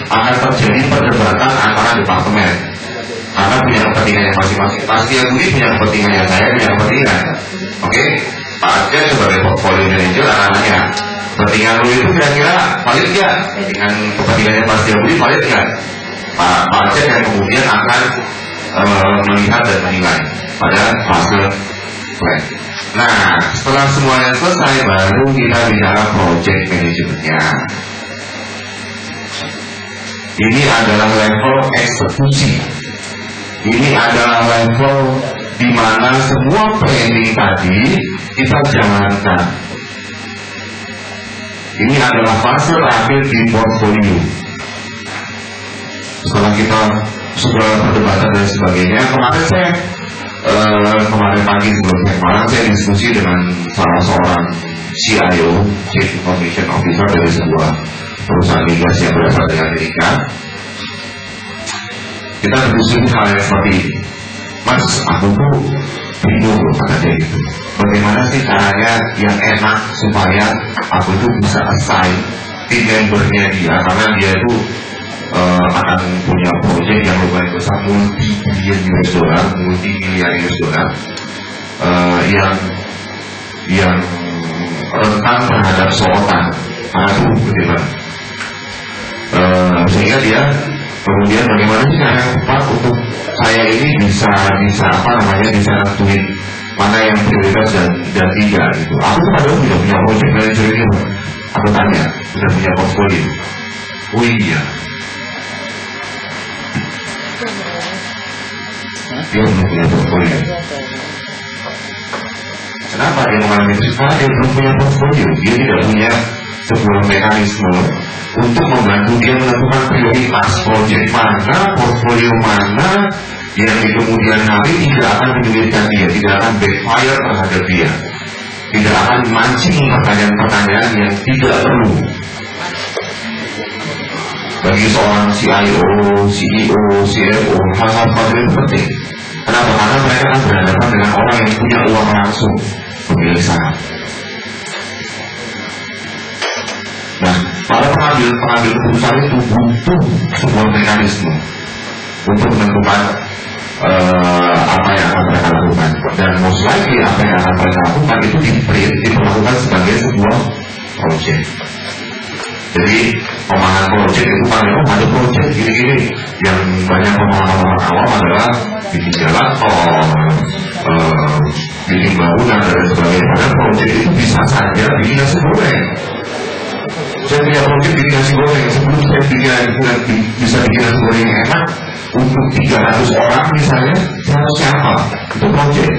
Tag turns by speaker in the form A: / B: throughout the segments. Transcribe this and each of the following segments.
A: akan terjadi perdebatan antara departemen karena punya kepentingan yang masing-masing. Pasti yang Budi punya kepentingan yang saya punya kepentingan. Oke, Pak Aceh sebagai portfolio manager anak-anaknya, kepentingan lu itu kira-kira valid nggak? Dengan kepentingannya Pak Budi valid nggak? Pak Aceh yang kemudian akan melihat dan menilai pada fase plan. Nah, setelah semuanya selesai baru kita bicara project manajemennya. Ini adalah level eksekusi. Ini adalah level di mana semua planning tadi kita jalankan. Ini adalah fase terakhir di portfolio. Setelah kita sudah perdebatan dan sebagainya, kemarin pagi sebelum malam saya diskusi dengan salah seorang CIO, Chief Information Officer dari sebuah perusahaan migas yang berasal dari Amerika. Kita berdiskusi hal yang seperti ini. Mas, aku tuh bingung kata dia gitu. Bagaimana sih caranya yang enak supaya aku tuh bisa assign tim membernya dia, karena dia tuh akan punya proyek yang lumayan besar, multi-billion US dollar, multi-miliar US dollar, yang rentan terhadap sorotan aduh gitu kan. Sehingga dia kemudian bagaimana sih cara yang tepat untuk saya ini bisa nentuin mana yang prioritas dan tidak gitu. Aku tuh padahal tidak punya project manager ini. Aku tanya, sudah punya portfolio? Oh iya. Dia belum punya portfolio. Kenapa dia mengalami itu? Karena dia belum punya portfolio. Dia tidak punya sebuah mekanisme untuk membantu dia menentukan prioritas proyek mana, portfolio mana yang di kemudian hari tidak akan menyulitkan dia, tidak akan backfire terhadap dia, tidak akan mancing pertanyaan-pertanyaan yang tidak perlu. Bagi seorang CIO, CEO, CFO, hal-hal seperti itu penting. Kenapa? Karena mereka akan berhadapan dengan orang yang punya uang langsung, pemilik saham. Nah, para pengambil keputusan itu butuh sebuah mekanisme untuk menentukan apa yang akan mereka lakukan, dan most likely apa yang akan mereka lakukan itu diperlakukan sebagai sebuah project. Jadi pemahaman project itu kalau ada project gini-gini, yang banyak pemahaman orang awam adalah bikin jalan tol, bikin bangunan dan sebagainya. Padahal project itu bisa saja bikin nasi goreng. Saya punya project bikin nasi goreng, sebelum saya bisa bikin nasi goreng yang enak untuk 300 orang misalnya, saya harus siapa? Itu project.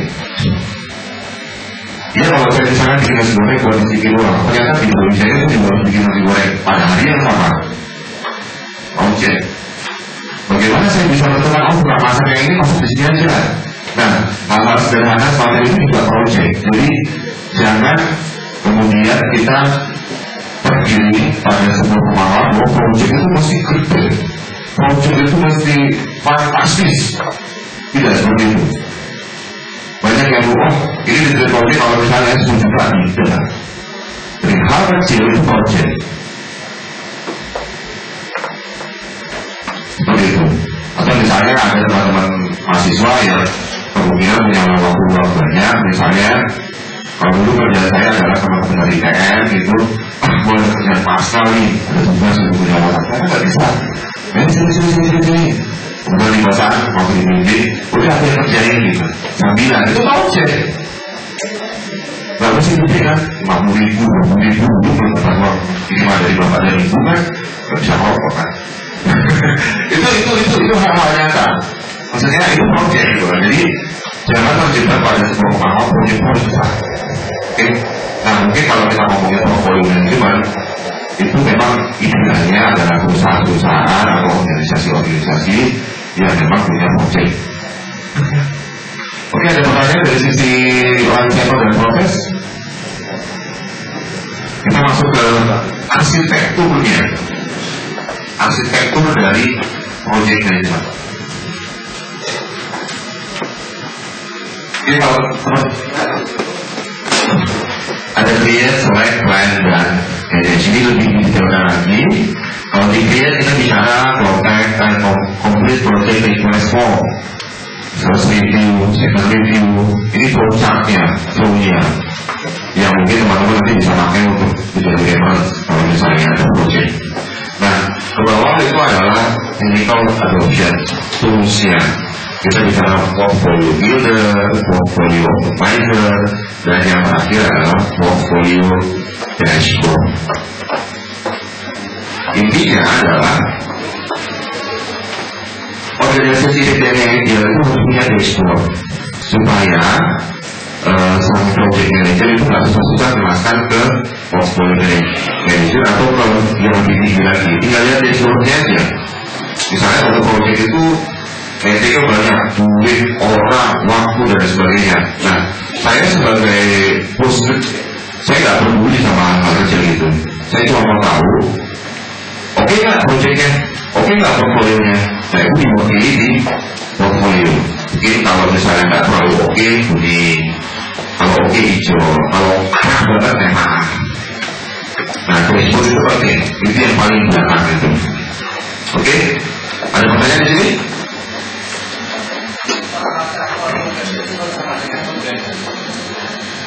A: Ya kalau saya misalkan bikin nasi goreng buat dibikin orang, ternyata di Indonesia itu juga harus bikin nasi goreng pada hari yang sama. Project. Bagaimana saya bisa menentukan bukan masak yang ini masuk di sini aja? Nah, hal-hal sederhana seperti ini juga project. Jadi jangan kemudian kita berdiri pada sebuah pemahaman bahwa project itu mesti gede, project itu mesti fantastis. Tidak seperti itu. Banyak yang ini di project kalau misalnya 10 juta tidak. Dari hal kecil itu project. Seperti itu. Atau misalnya ada teman-teman mahasiswa yang kemungkinan punya waktu luang banyak, misalnya kalau dulu kerjaan saya adalah teman-teman dari ITN gitu, boleh kerjaan pascal nih, ada tugas untuk punya waktu, saya nggak bisa. Sini. Kemudian di pasar, waktu di mimpi, udah ada yang kerjain gitu, sambilan, itu project. Lalu sih gede kan, 50.000, 60.000, itu belum dapat uang kiriman dari bapak dan ibu kan, nggak bisa rokok kan. itu hal-hal nyata. Maksudnya itu project gitu kan. Jadi jangan terjebak pada sebuah pemahaman project besar. Oke. Nah mungkin kalau kita ngomongin portfolio manajemen, itu memang idealnya adalah perusahaan-perusahaan atau organisasi-organisasi yang memang punya project. Oke, ada pertanyaan dari sisi lansiator dan proses. Kita masuk ke arsitekturnya. Arsitektur dari project management. Jadi kalau ada create, select, plan, dan manage. Ini lebih detailkan lagi. Kalau di create kita bicara protect dan complete project request form, first review, second review, ini flowchartnya, flownya, yang mungkin teman-teman nanti bisa pakai untuk menjadi reference kalau misalnya ada project. Nah, ke bawah itu adalah technical adoption toolsnya. Kita bicara portfolio builder, portfolio optimizer, dan yang terakhir adalah portfolio dashboard. Intinya adalah organisasi yang ideal itu harus punya dashboard supaya sang project manager itu nggak susah-susah jelaskan ke portfolio manager atau ke yang lebih tinggi lagi. Tinggal lihat dashboardnya aja. Misalnya satu project itu meetingnya banyak, duit, orang, waktu dan sebagainya. Nah, saya sebagai bos, saya nggak peduli sama hal kecil itu. Saya cuma mau tahu, oke nggak projectnya, oke nggak portfolionya. Nah, itu diwakili di portfolio. Mungkin kalau misalnya nggak terlalu oke, kuning. Kalau oke hijau, kalau parah banget merah. Nah, dashboard itu penting. Itu yang paling belakang itu. Oke, ada pertanyaan di sini?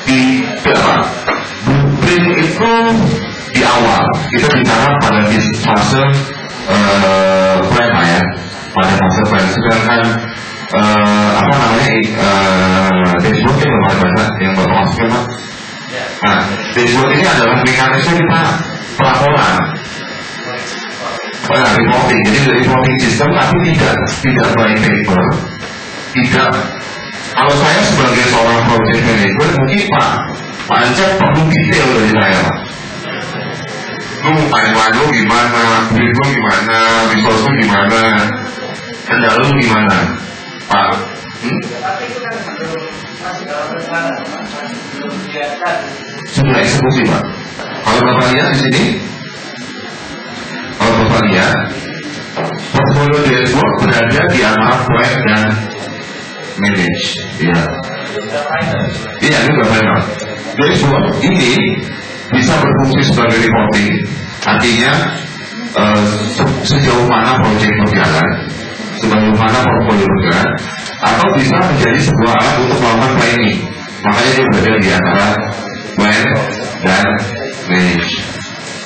A: Di apa? Blueprint itu di awal kita bicara pada fase plan ya, pada fase plan. Sedangkan apa namanya dashboard yang bahasa yang bermaksud apa? Nah, dashboard ini adalah mekanisme kita pelaporan, reporting. Jadi reporting system tapi tidak by paper, tidak. Kalau saya sebagai seorang project manager, mungkin Pak Ancep perlu detail dari saya. Lu timeline lu gimana, duit lu gimana, resource lu gimana, kendala lu gimana, Pak? Sudah eksekusi Pak. Kalau Bapak lihat di sini, kalau Bapak lihat, portfolio dashboard berada di antara plan dan manage, ya. Iya, ini udah final. Dashboard ini bisa berfungsi sebagai reporting, artinya sejauh mana proyek berjalan, sejauh mana portfolio berjalan, atau bisa menjadi sebuah alat untuk melakukan planning. Makanya dia berada di antara plan dan manage,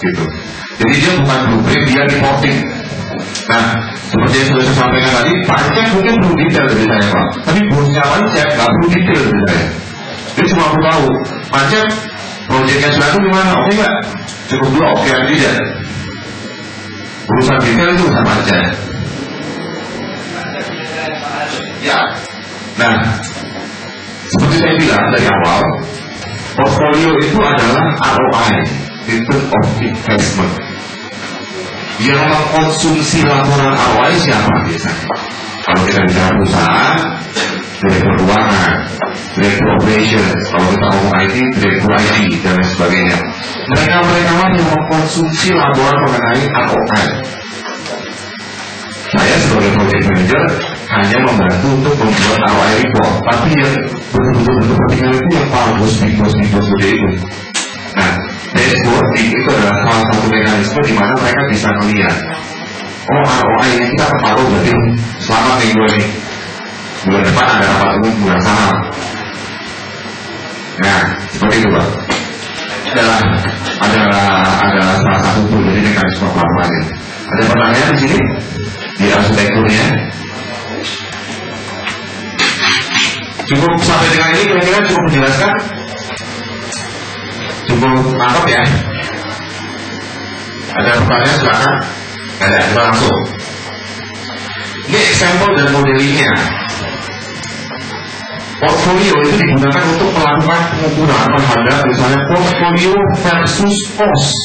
A: gitu. Jadi dia bukan blueprint, dia reporting. Nah, seperti yang sudah saya sampaikan tadi, Pak Cek mungkin perlu detail dari saya Pak, tapi bosnya Pak Cek nggak perlu detail dari saya. Dia cuma perlu tahu, Pak Cek proyeknya sudah itu gimana, oke nggak? Cukup dulu, oke atau tidak? Urusan detail itu urusan Pak Cek. Ya, nah, seperti saya bilang dari awal, portfolio itu adalah ROI, Return of Investment. Yang mengkonsumsi laporan ROI siapa biasanya? Kalau kita bicara perusahaan, direktur keuangan, direktur operations, kalau kita ngomong IT, direktur IT dan lain sebagainya. Mereka yang mengkonsumsi laporan mengenai ROI. Saya sebagai project manager hanya membantu untuk membuat ROI report, tapi yang betul-betul penting itu yang bagus seperti itu. Nah, dashboard itu adalah salah satu mekanisme di mana mereka bisa melihat, oh ROI nya kita terparu, berarti selamat nih gue nih, bulan depan ada rapat umum bulan saham. Nah, seperti itu Pak. Adalah salah satu tool dari mekanisme pelaporan. Ada pertanyaan di sini di arsitekturnya? Cukup sampai dengan ini kira-kira cukup menjelaskan? Cukup nangkep ya? Ada pertanyaan silakan? Ada, kita langsung. Ini example dan modelingnya. Portfolio itu digunakan untuk melakukan pengukuran terhadap misalnya portfolio versus cost.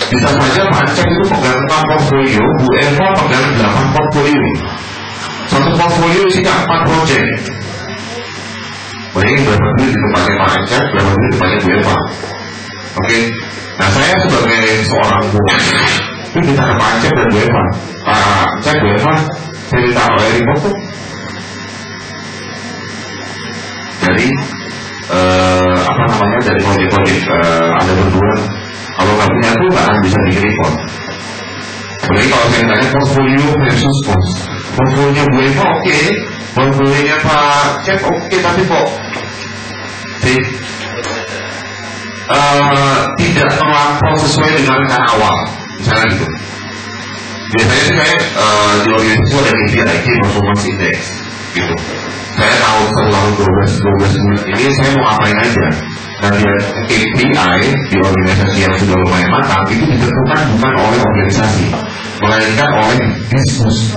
A: Bisa saja Pak Cek itu pegang 6 portfolio, Bu Eva pegang 8 portfolio. Satu portfolio isinya 4 project. Bayangin berapa duit di tempatnya Pak Cek, berapa duit di tempatnya Bu Eva. Oke. Nah saya sebagai seorang bos itu bisa ke Pak Cek dan Bu Eva. Pak Cek, Bu Eva, saya minta ROI report tuh. Dari dari proyek-proyek ada berdua. Kalau nggak punya itu nggak akan bisa di-report. Apalagi kalau saya tanya portfolio versus cost. Portfolionya Bu Eva oke, portfolionya Pak Cep oke, tapi kok tidak terlampau sesuai dengan rencana awal, misalnya gitu. Biasanya sih saya di organisasi ada KPI, Key Performance Index, gitu. Saya tahu setelah 12 bulan ini saya mau ngapain aja. Dan dia KPI di organisasi yang sudah lumayan matang itu ditentukan bukan oleh organisasi, melainkan oleh diskus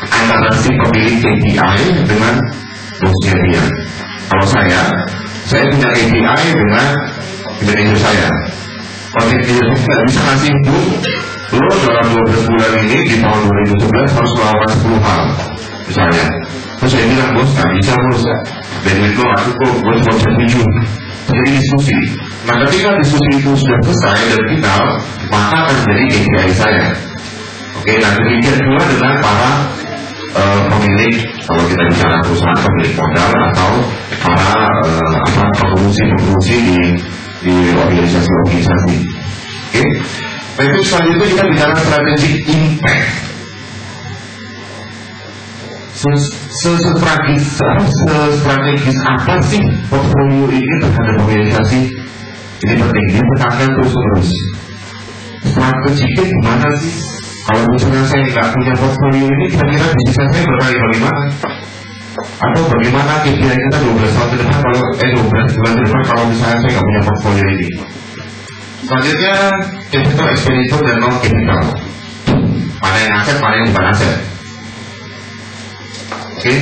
A: antara si pemilik KPI dengan bosnya dia. Kalau saya punya KPI dengan manajer saya. Manajer saya tidak bisa ngasih itu. Lo dalam 12 bulan ini di tahun 2011 harus melakukan 10 hal misalnya. Terus saya bilang, bos nggak bisa bos, bandwidth lo nggak cukup, gue cuma bisa 7. Jadi diskusi. Nah ketika diskusi itu sudah selesai dan final, maka akan menjadi KPI saya. Oke, nah demikian juga dengan para pemilik, kalau kita bicara perusahaan pemilik modal atau para pengurusi di organisasi. Oke, berikut selanjutnya kita bicara strategic impact. Strategis apa sih portfolio ini terhadap organisasi? Ini penting, dia tekankan terus-terus. Strategiknya gimana sih? Kalau misalnya saya nggak punya portfolio ini, kira-kira bisnis saya berkali bagaimana? Atau bagaimana KPI kita 12 tahun ke depan kalau 12 bulan ke depan kalau misalnya saya nggak punya portfolio ini? Selanjutnya capital expenditure dan non capital. Mana yang aset, mana yang bukan aset. Oke,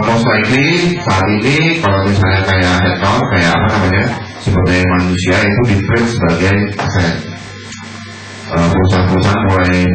A: most likely saat ini kalau misalnya kayak headcount, kayak apa namanya, sumber daya manusia itu di-treat sebagai aset. Perusahaan-perusahaan mulai